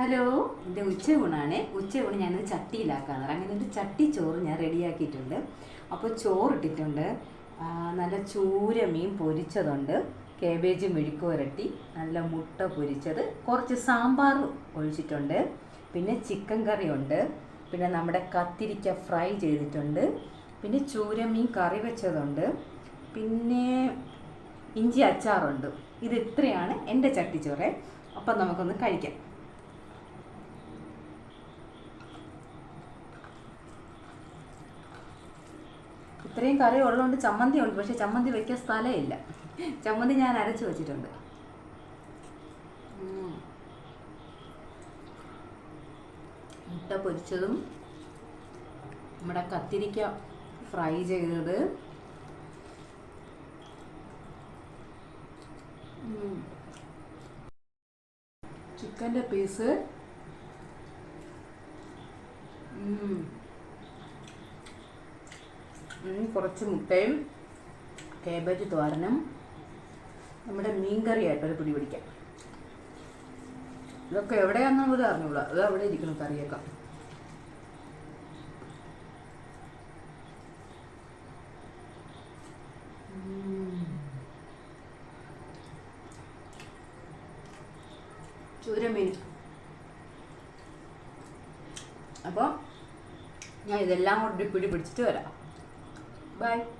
Hello, എൻ്റെ ഉച്ചയൂണാണ്. ഉച്ചയൂണ് ഞാനത് ചട്ടിയിലാക്കാറ്. അങ്ങനെ ഒരു ചട്ടി ചോറ് ഞാൻ റെഡിയാക്കിയിട്ടുണ്ട്. അപ്പോൾ ചോറിട്ടിട്ടുണ്ട്, നല്ല ചൂര മീൻ പൊരിച്ചതുണ്ട്, കേബേജ് മെഴുക്ക് പുരട്ടി, നല്ല മുട്ട പൊരിച്ചത്, കുറച്ച് സാമ്പാർ ഒഴിച്ചിട്ടുണ്ട്, പിന്നെ ചിക്കൻ കറി ഉണ്ട്, പിന്നെ നമ്മുടെ കത്തിരിക്ക ഫ്രൈ ചെയ്തിട്ടുണ്ട്, പിന്നെ ചൂരമീൻ കറി വെച്ചതുണ്ട്, പിന്നെ ഇഞ്ചി അച്ചാറുണ്ട്. ഇത് ഇത്രയാണ് എൻ്റെ ചട്ടിച്ചോറ്. അപ്പം നമുക്കൊന്ന് കഴിക്കാം. ഇത്രയും കറി ഉള്ളതുകൊണ്ട് ചമ്മന്തി ഉണ്ട്, പക്ഷെ ചമ്മന്തി വെക്കാൻ സ്ഥലമില്ല. ചമ്മന്തി ഞാൻ അരച്ച് വെച്ചിട്ടുണ്ട്. മുട്ട പൊരിച്ചതും നമ്മുടെ കത്തിരിക്ക ഫ്രൈ ചെയ്തത്, ചിക്കൻ്റെ പീസ്, കുറച്ച് മുട്ടയും കേബേജ് തോരനും, നമ്മുടെ മീൻകറിയായിട്ടൊരു പിടി പിടിക്കാം. ഇതൊക്കെ എവിടെയാണെന്നുള്ളത് അറിഞ്ഞൂടാ, അത് അവിടെ ഇരിക്കണം കറിയൊക്കെ. ചൂരമീൻ. അപ്പോൾ ഞാൻ ഇതെല്ലാം കൂടി പിടി പിടിച്ചിട്ട് വരാം. Bye.